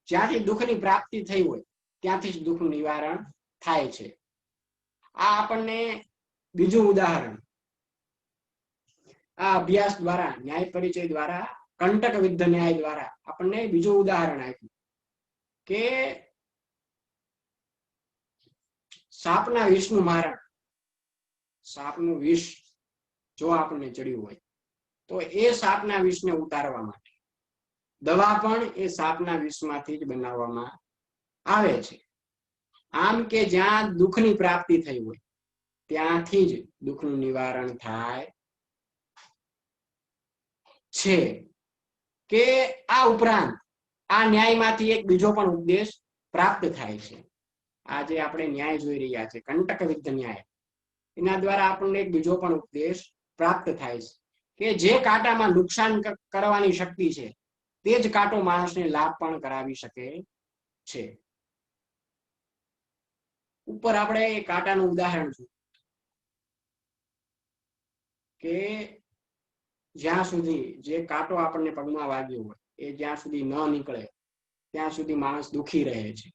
જ્યાંથી દુઃખની પ્રાપ્તિ થઈ હોય ત્યાંથી જ દુઃખનું નિવારણ થાય છે. આ આપણને બીજું ઉદાહરણ આ અભ્યાસ દ્વારા, ન્યાય પરિચય દ્વારા, કંટક વિદ્ધ ન્યાય દ્વારા આપણને બીજું ઉદાહરણ આપ્યું કે સાપના વિષનું મારણ, સાપનું વિષ જો આપણને ચડ્યું હોય તો એ સાપના વિષને ઉતારવા માટે દવા પણ એ સાપના વિષમાંથી જ બનાવવામાં આવે છે. આમ કે જ્યાં દુઃખની પ્રાપ્તિ થઈ હોય ત્યાંથી જ દુઃખનું નિવારણ થાય છે. કે આ ઉપરાંત આ ન્યાયમાંથી એક બીજો પણ ઉપદેશ પ્રાપ્ત થાય છે. આજે આપણે ન્યાય જોઈ રહ્યા છે કંટક વિદ્ધ ન્યાય, એના દ્વારા આપણને એક બીજો પણ ઉપદેશ પ્રાપ્ત થાય છે કે જે કાંટામાં નુકસાન કરવાની શક્તિ છે તે જ કાંટો માણસને લાભ પણ કરાવી શકે છે. ઉપર આપણે કાંટાનું ઉદાહરણ જોયું કે જ્યાં સુધી જે કાંટો આપણને પગમાં વાગ્યો હોય એ જ્યાં સુધી ન નીકળે ત્યાં સુધી માણસ દુઃખી રહે છે,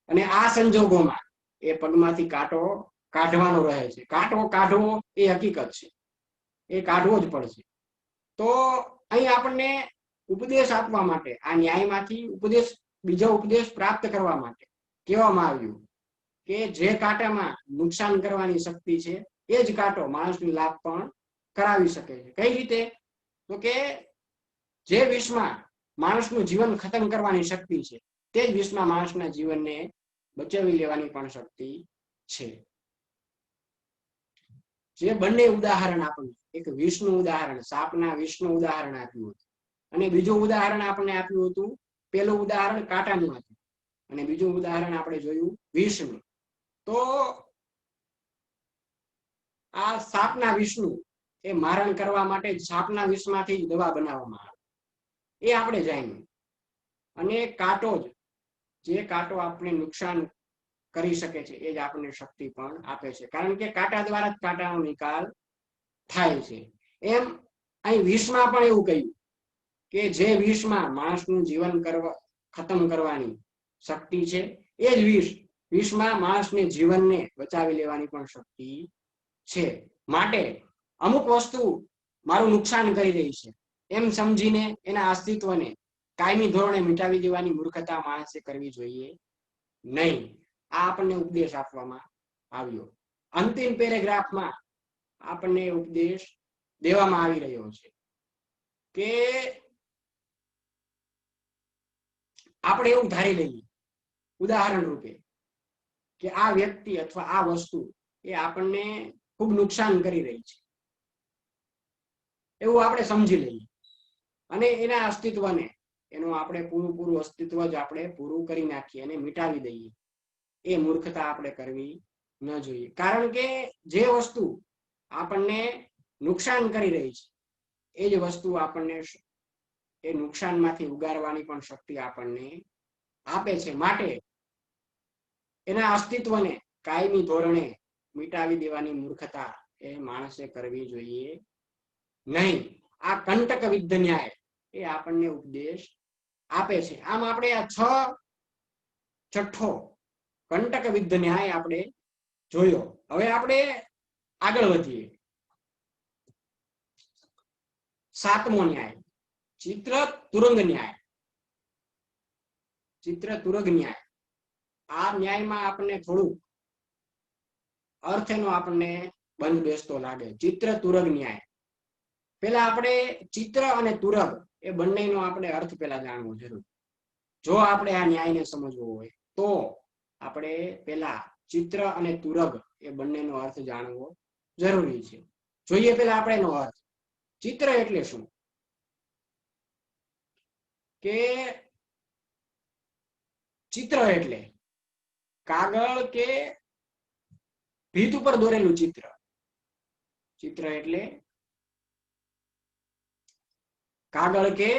અને આ સંજોગોમાં એ પગમાંથી કાંટો કાઢવાનો રહે છે. કાંટો કાઢવો એ હકીકત છે, એ કાઢવો જ પડશે. તો અહીં આપણને ઉપદેશ આપવા માટે આ ન્યાયમાંથી બીજો ઉપદેશ પ્રાપ્ત કરવા માટે કહેવામાં આવ્યું કે જે કાંટામાં નુકસાન કરવાની શક્તિ છે એ જ કાંટો માણસને લાભ પણ કરાવી શકે છે. કઈ રીતે? તો કે જે વિષમાં માણસનું જીવન ખતમ કરવાની શક્તિ છે તે જ વિષમાં માણસના જીવનને બચાવી લેવાની પણ શક્તિ છે. જે બંને ઉદાહરણ આપણને, એક વિષનું ઉદાહરણ, સાપના વિષનું ઉદાહરણ આપ્યું હતું, અને બીજું ઉદાહરણ આપણને આપ્યું હતું, પેલું ઉદાહરણ કાંટાનું હતું અને બીજું ઉદાહરણ આપણે જોયું વિષનું. તો આ સાપના વિષનું એ મારણ કરવા માટે સાપના વિષમાંથી જ દવા બનાવવામાં આવે એ આપણે જાણ્યું. અને કાંટો જે કાંટો આપણે નુકસાન કરી શકે છે એ જ આપણને શક્તિ પણ આપે છે, કારણ કે કાંટા દ્વારા જ કાંટાનો નિકાલ થાય છે. એમ અહીં વિષમાં પણ એવું કહ્યું કે જે વિષમાં માણસનું જીવન ખતમ કરવાની શક્તિ છે, એ જ વિષમાં માણસને જીવનને બચાવી લેવાની પણ શક્તિ છે. માટે અમુક વસ્તુ મારું નુકસાન કરી રહી છે એમ સમજીને એના અસ્તિત્વને કાયમી ધોરણે મિટાવી દેવાની મૂર્ખતા માણસે કરવી જોઈએ નહીં. આ આપણને ઉપદેશ આપવામાં આવ્યો. અંતિમ પેરેગ્રાફમાં આપણને ઉપદેશ દેવામાં આવી રહ્યો છે કે આપણે એવું ધારી લઈએ ઉદાહરણ રૂપે કે આ વ્યક્તિ અથવા આ વસ્તુ એ આપણને ખૂબ નુકસાન કરી રહી છે, એવું આપણે સમજી લઈએ અને એના અસ્તિત્વને એનું આપણે પૂરું અસ્તિત્વ જ આપણે પૂરું કરી નાખીએ અને મિટાવી દઈએ. એ મૂર્ખતા આપણે કરવી ન જોઈએ, કારણ કે જે વસ્તુ આપણને નુકસાન કરી રહી છે એ જ વસ્તુ આપણને એ નુકસાનમાંથી ઉગારવાની પણ શક્તિ આપણને આપે છે. માટે એના અસ્તિત્વને કાયમી ધોરણે મિટાવી દેવાની મૂર્ખતા એ માણસે કરવી જોઈએ નહીં. આ કંટક વિદ્ધ ન્યાય એ આપણને ઉપદેશ આપે છે. આમ આપણે આ છઠ્ઠો કંટક વિદ્ધ ન્યાય આપણે જોયો. હવે આપણે આગળ વધીએ. સાતમો ન્યાય ચિત્ર તુરંગ ન્યાય. ચિત્ર તુરગ ન્યાય, આ ન્યાયમાં આપણને થોડુંક અર્થ એનો આપણને બંધ બેસતો લાગે. ચિત્ર તુરગ ન્યાય, પેલા આપણે ચિત્ર અને તુરગ એ બંનેનો આપણે અર્થ પેલા જાણવો જરૂર. જો આપણે આ ન્યાયને સમજવો હોય તો આપણે પેલા ચિત્ર અને તુરગ એ બંનેનો અર્થ જાણવો જરૂરી છે. જોઈએ પેલા આપણે એનો અર્થ. ચિત્ર એટલે શું? કે ચિત્ર એટલે કાગળ કે ભીત ઉપર દોરેલું ચિત્ર. ચિત્ર એટલે કાગળ કે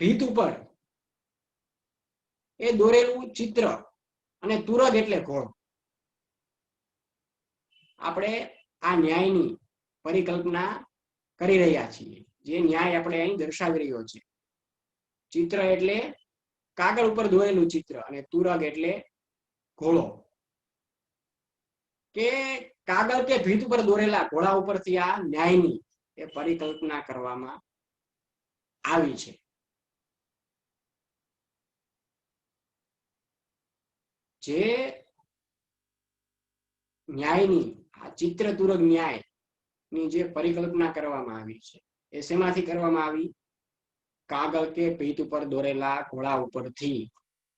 ભીત ઉપર એ દોરેલું ચિત્ર. અને તુરગ એટલે ઘોડો. આપણે આ ન્યાયની પરિકલ્પના કરી રહ્યા છીએ. જે ન્યાય આપણે અહીં દર્શાવી રહ્યો છે. ચિત્ર એટલે કાગળ ઉપર દોરેલું ચિત્ર અને તુરગ એટલે ઘોડો. કે કાગળ કે ભીત ઉપર દોરેલા ઘોડા ઉપરથી આ ન્યાયની એ પરિકલ્પના કરવામાં આવી છે. જે ન્યાયની આ ચિત્ર તુરગ ન્યાય ની જે પરિકલ્પના કરવામાં આવી છે એ શેમાંથી કરવામાં આવી? કાગળ કે ભીત ઉપર દોરેલા ઘોડા ઉપરથી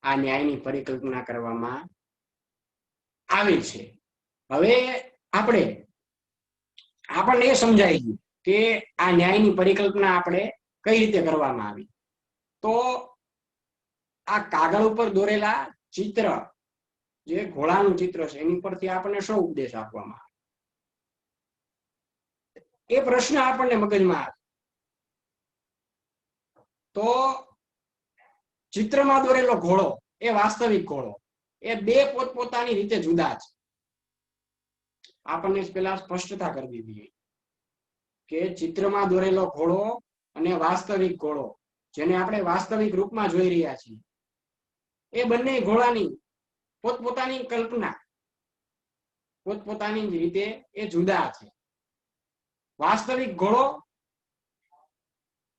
આ ન્યાયની પરિકલ્પના કરવામાં આવી છે. હવે આપણને એ સમજાય ગયું કે આ ન્યાયની પરિકલ્પના આપણે કઈ રીતે કરવામાં આવી. તો આ કાગળ ઉપર દોરેલા ચિત્ર, જે ઘોડાનું ચિત્ર છે, એની પરથી આપણને શું ઉપદેશ આપવામાં આવે? એ પ્રશ્ન આપણને મગજમાં આવે. તો ચિત્રમાં દોરેલો ઘોડો એ વાસ્તવિક ઘોડો એ બે પોતપોતાની રીતે જુદા છે. આપણને પેલા સ્પષ્ટતા કરી દીધી કે ચિત્રમાં દોરેલો ઘોડો અને વાસ્તવિક ઘોડો, જેને આપણે વાસ્તવિક રૂપમાં જોઈ રહ્યા છીએ, એ બંને ઘોડાની પોતપોતાની કલ્પના, પોતપોતાની રીતે એ જુદા છે. વાસ્તવિક ઘોડો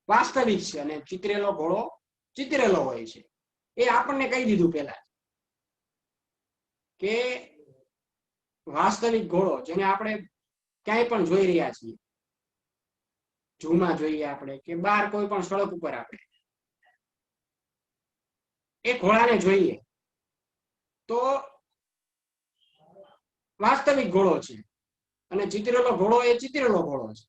વાસ્તવિક છે અને ચિતરેલો ઘોડો ચિતરેલો હોય છે. એ આપણને કહી દીધું પેલા કે વાસ્તવિક ઘોડો, જેને આપણે ક્યાંય પણ જોઈ રહ્યા છીએ, ઝૂમાં જોઈએ આપણે કે બહાર કોઈ પણ સડક ઉપર આપણે એ ઘોડાને જોઈએ તો વાસ્તવિક ઘોડો છે અને ચિતરેલો ઘોડો એ ચિતરેલો ઘોડો છે.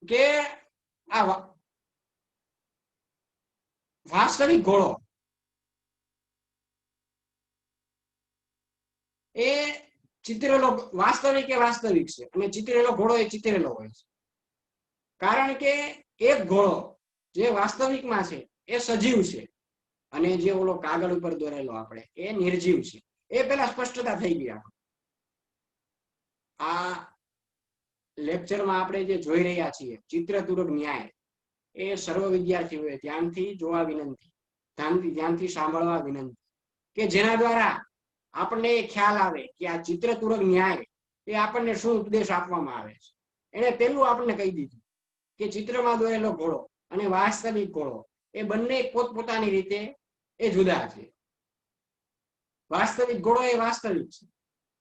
કે આ વાસ્તવિક ઘોડો એ ચિતરેલો વાસ્તવિક એ વાસ્તવિક છે અને ચિતરેલો ઘોડો એ ચિતરેલો હોય છે. કારણ કે એક ઘોડો જે વાસ્તવિકમાં છે એ સજીવ છે અને જે ઓલો કાગળ ઉપર દોરેલો આપણે એ નિર્જીવ છે. એ પેલા સ્પષ્ટતા થઈ ગઈ. આ લેક્ચરમાં આપણે જે જોઈ રહ્યા છીએ ચિત્રતુરક ન્યાય એ સર્વ વિદ્યાર્થીઓએ ધ્યાનથી જોવા વિનંતી, ધ્યાનથી સાંભળવા વિનંતી કે જેના દ્વારા આપણને ખ્યાલ આવે કે આ ચિત્રતુરક ન્યાય એ આપણને શું ઉપદેશ આપવામાં આવે છે. એને પેલું આપણને કહી દીધું કે ચિત્રમાં દોરેલો ઘોડો અને વાસ્તવિક ઘોડો એ બંને પોતપોતાની રીતે એ જુદા છે. વાસ્તવિક ઘોડો એ વાસ્તવિક છે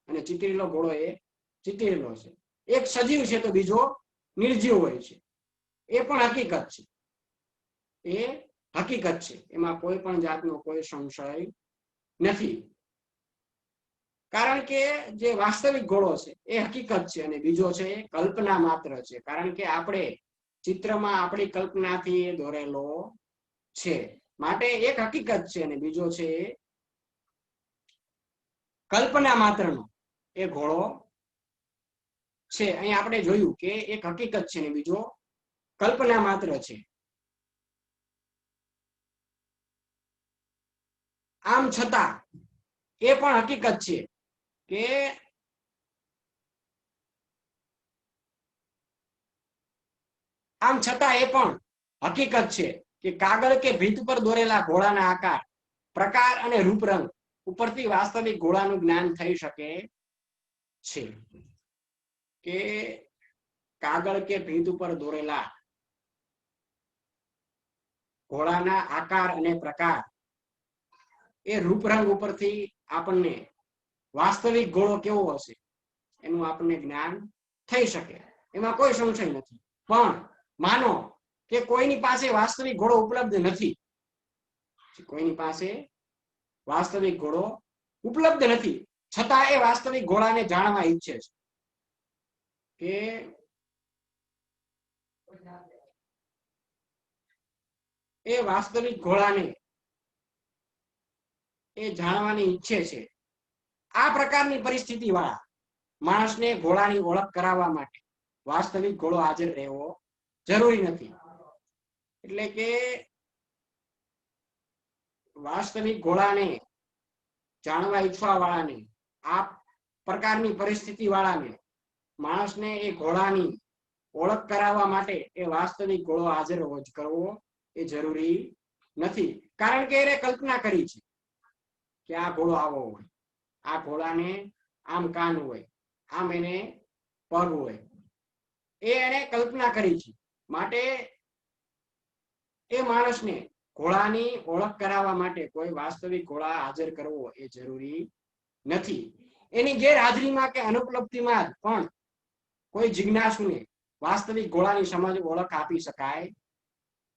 અને ચિતરેલો ઘોડો એ ચિતરેલો છે. એક સજીવ છે તો બીજો નિર્જીવ હોય છે. એ પણ હકીકત છે. એ હકીકત છે. એમાં કોઈ પણ જાતનો કોઈ સંશય નથી. કારણ કે જે વાસ્તવિક ઘોડો છે એ હકીકત છે અને બીજો છે એ કલ્પના માત્ર છે. કારણ કે આપણે ચિત્રમાં આપણી કલ્પનાથી દોરેલો છે. માટે એક હકીકત છે અને બીજો છે કલ્પના માત્રનો એ ઘોડો છે. અહીં આપણે જોયું કે એક હકીકત છે ને બીજો કલ્પના માત્ર છે. આમ છતાં એ પણ હકીકત છે કે આમ છતાં એ પણ હકીકત છે કે કાગળ કે ભીત પર દોરેલા ઘોડાના આકાર, પ્રકાર અને રૂપરંગ ઉપરથી વાસ્તવિક ઘોડાનું જ્ઞાન થઈ શકે છે. કે કાગળ કે ભીત ઉપર દોરેલા ઘોડાના આકાર અને પ્રકાર એ રૂપરંગ ઉપરથી આપણને વાસ્તવિક ઘોડો કેવો હશે એનું આપણને જ્ઞાન થઈ શકે. એમાં કોઈ સંશય નથી. પણ માનો કે કોઈની પાસે વાસ્તવિક ઘોડો ઉપલબ્ધ નથી, કોઈની પાસે વાસ્તવિક ઘોડો ઉપલબ્ધ નથી, છતાં એ વાસ્તવિક ઘોડાને જાણવા ઈચ્છે છે કે એ વાસ્તવિક ઘોડાને એ જાણવાની ઈચ્છે છે. આ પ્રકારની પરિસ્થિતિ વાળા માણસને ઘોડાની ઓળખ કરાવવા માટે વાસ્તવિક ઘોડો હાજર રહેવો જરૂરી નથી. એટલે કે વાસ્તવિક ઘોડાને જાણવા ઈચ્છવા વાળાને, આ પ્રકારની પરિસ્થિતિ વાળાને માણસને એ ઘોડાની ઓળખ કરાવવા માટે એ વાસ્તવિક ઘોડો હાજર કરવો એ જરૂરી નથી. કારણ કે એને કલ્પના કરી છે કે આ ઘોડો આવો હોય, આ ઘોડાને આમ કાન હોય, આમ એને પગ હોય, એ એને કલ્પના કરી છે. માટે એ માણસને ઘોડાની ઓળખ કરાવવા માટે કોઈ વાસ્તવિક ઘોડા હાજર કરવો એ જરૂરી નથી. એની ગેરહાજરીમાં કે અનુપલબ્ધિમાં પણ કોઈ જિજ્ઞાસુને વાસ્તવિક ઘોડાની સમજ ઓળખ આપી શકાય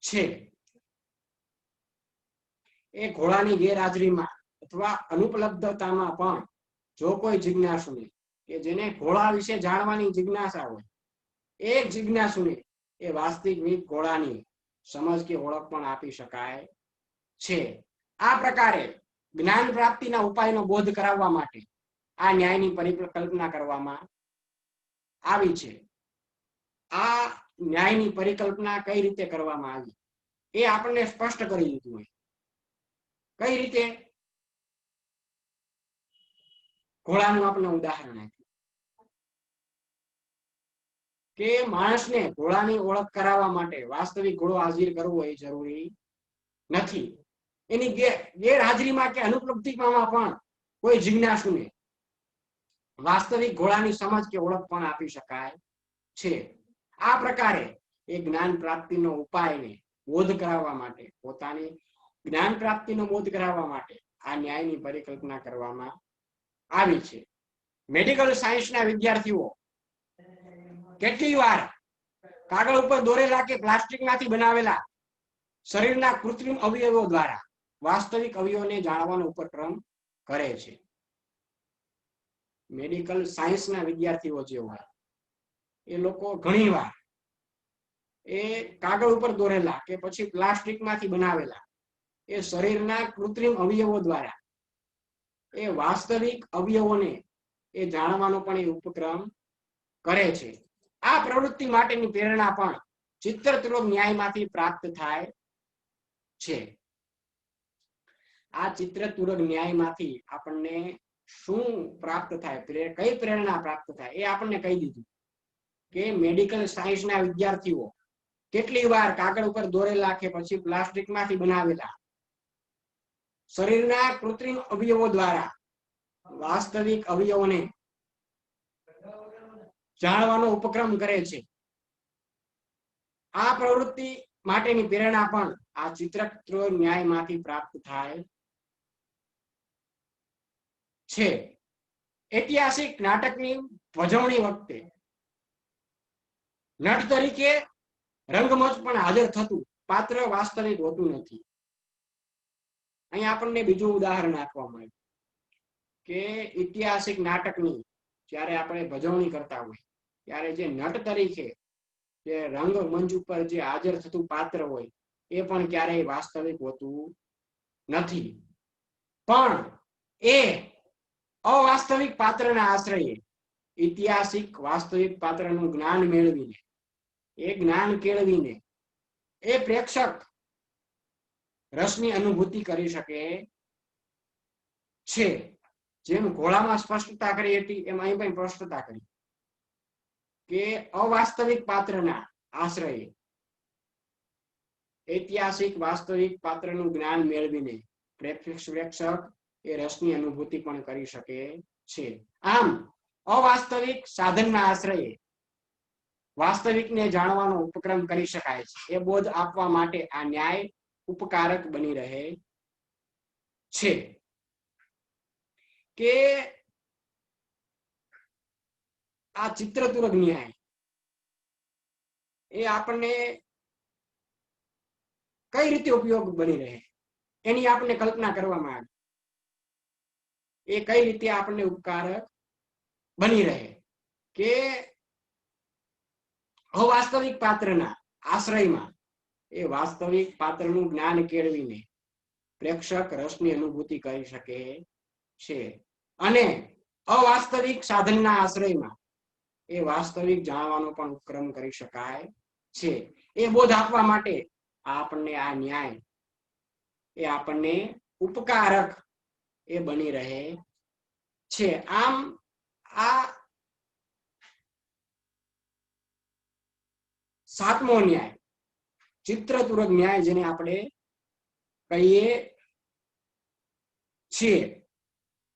છે. એ ઘોડાની ગેરહાજરીમાં અથવા અનુપલબ્ધતામાં પણ જો કોઈ જિજ્ઞાસુને કે જેને ઘોડા વિશે જાણવાની જિજ્ઞાસા હોય, એક જિજ્ઞાસુને એ વાસ્તવિક ઘોડાની સમજ કે ઓળખ પણ આપી શકાય છે. આ પ્રકારે જ્ઞાન પ્રાપ્તિના ઉપાયનો બોધ કરાવવા માટે આ ન્યાયની પરિકલ્પના કરવામાં આવી છે. આ ન્યાયની પરિકલ્પના કઈ રીતે કરવામાં આવી એ આપણને સ્પષ્ટ કરી દીધું હોય. કઈ રીતે? ઘોડાનું આપણે ઉદાહરણ આપ્યું કે માણસને ઘોડાની ઓળખ કરાવવા માટે વાસ્તવિક ઘોડો હાજર કરવો એ જરૂરી નથી. એની ગેરહાજરીમાં કે અનુપલબ્ધિમાં પણ કોઈ જિજ્ઞાસુને વાસ્તવિક ઘોડાની સમજ કે ઓળખ પણ આપી શકાય છે. આ પ્રકારે એ જ્ઞાન પ્રાપ્તિનો ઉપાયને બોધ કરાવવા માટે, પોતાની જ્ઞાન પ્રાપ્તિનો બોધ કરાવવા માટે આ ન્યાયની પરિકલ્પના કરવામાં આવી છે. મેડિકલ સાયન્સના વિદ્યાર્થીઓ કેટલી વાર કાગળ ઉપર દોરેલા કે પ્લાસ્ટિકમાંથી બનાવેલા શરીરના કૃત્રિમ અવયવો દ્વારા વાસ્તવિક અવયવોને જાણવાનો ઉપક્રમ કરે છે. મેડિકલ સાયન્સના વિદ્યાર્થીઓ જે હોય એ લોકો ઘણીવાર એ કાગળ ઉપર દોરેલા કે પછી પ્લાસ્ટિકમાંથી બનાવેલા એ શરીરના કૃત્રિમ અવયવો દ્વારા એ વાસ્તવિક અવયવોને એ જાણવાનો પણ એ ઉપક્રમ કરે છે. આ પ્રવૃત્તિ માટેની પ્રેરણા પણ ચિત્રતુરક ન્યાયમાંથી પ્રાપ્ત થાય છે. આ ચિત્રતુરક ન્યાયમાંથી આપણને શું પ્રાપ્ત થાય, કઈ પ્રેરણા પ્રાપ્ત થાય એ આપણને કહી દીધું કે મેડિકલ સાયન્સના વિદ્યાર્થીઓ કેટલી વાર કાગળ ઉપર દોરેલા કે પછી પ્લાસ્ટિકમાંથી બનાવેલા શરીરના કૃત્રિમ અવયવો દ્વારા વાસ્તવિક અવયવોને જાણવાનો ઉપક્રમ કરે છે. આ પ્રવૃત્તિ માટેની પ્રેરણા પણ આ ચિત્રતુરક ન્યાયમાંથી પ્રાપ્ત થાય છે. ઐતિહાસિક નાટકની ભજવણી વખતે નટ તરીકે રંગમંચ પર હાજર થતું પાત્ર વાસ્તવિક હોતું નથી. અહીં આપણને બીજું ઉદાહરણ આપવામાં આવ્યું કે ઐતિહાસિક નાટકની જ્યારે આપણે ભજવણી કરતા હોય ત્યારે જે નટ તરીકે જે રંગમંચ ઉપર જે હાજર થતું પાત્ર હોય એ પણ ક્યારેય વાસ્તવિક હોતું નથી. પણ એ અવાસ્તવિક પાત્રના આશ્રયે ઐતિહાસિક વાસ્તવિક પાત્રનું જ્ઞાન મેળવીને એ જ્ઞાન કેળવીને એ પ્રેક્ષક રસની અનુભૂતિ કરી શકે છે. જેમ ઘોડામાં સ્પષ્ટતા કરી હતી એમ અહીં પણ સ્પષ્ટતા કરી કે અવાસ્તવિક પાત્રના આશ્રયે ઐતિહાસિક વાસ્તવિક પાત્રનું જ્ઞાન મેળવીને પ્રેક્ષક એ રસની અનુભૂતિ પણ કરી શકે છે. આમ અવાસ્તવિક સાધનના આશ્રયે વાસ્તવિકને જાણવાનો ઉપક્રમ કરી શકાય છે. એ બોધ આપવા માટે આ ન્યાય ઉપકારક બની રહે છે. કે આ ચિત્રતુરક ન્યાય એ આપણને કઈ રીતે ઉપયોગ બની રહે એની આપણને કલ્પના કરવામાં આવે. એ કઈ રીતે આપણને ઉપકારક બની રહે કે અવાસ્તવિક પાત્રના આશ્રયમાં એ વાસ્તવિક પાત્રનું જ્ઞાન કેળવીને પ્રેક્ષક રસની અનુભૂતિ કરી શકે છે. અને અવાસ્તવિક સાધનના આશ્રયમાં એ વાસ્તવિક જાણવાનો પણ ઉપક્રમ કરી શકાય છે. એ બોધ આપવા માટે આપણને આ ન્યાય એ આપણને ઉપકારક એ બની રહે છે. આમ આ સાતમો ન્યાય ચિત્રતુરક ન્યાય જેને આપણે કહીએ છીએ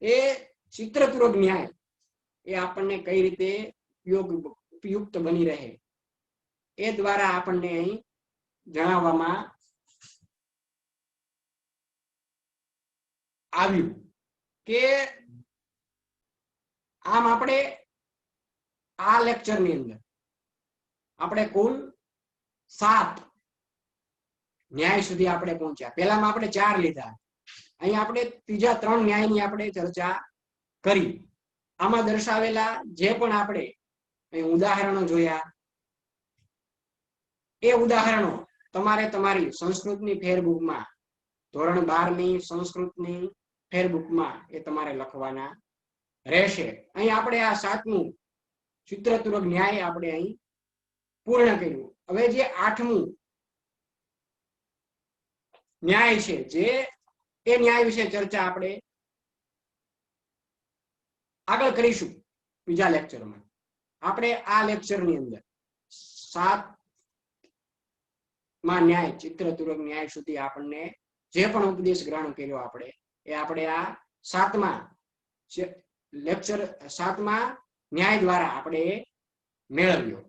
એ ચિત્રતુરક ન્યાય એ આપણને કઈ રીતે ઉપયુક્ત બની રહે એ દ્વારા આપણને અહીં જણાવવામાં આવ્યું કે આમ આપણે આ લેક્ચરની અંદર આપણે કુલ 7 ન્યાય સુધી આપણે પહોંચ્યા. પહેલામાં આપણે 4 લીધા, અહીં આપણે ત્રીજા 3 ન્યાયની આપણે ચર્ચા કરી. આમાં દર્શાવેલા જે પણ આપણે ઉદાહરણો જોયા એ ઉદાહરણો તમારે તમારી સંસ્કૃતની ફેરબુકમાં ધોરણ 12ની સંસ્કૃતની ફેરબુકમાં એ તમારે લખવાના રહેશે. અહીં આપણે આ 7મું ચિત્રતુરક ન્યાય આપણે અહીં પૂર્ણ કર્યું. હવે જે 8મું ન્યાય છે જે એ ન્યાય વિશે ચર્ચા આપણે આગળ કરીશું બીજા લેક્ચરમાં. આપણે આ લેક્ચરની અંદર 7મા ન્યાય ચિત્રતુરક ન્યાય સુધી આપણને જે પણ ઉપદેશ ગ્રહણ કર્યો આપણે આ 7મા લેક્ચર 7મા ન્યાય દ્વારા આપણે મેળવ્યો.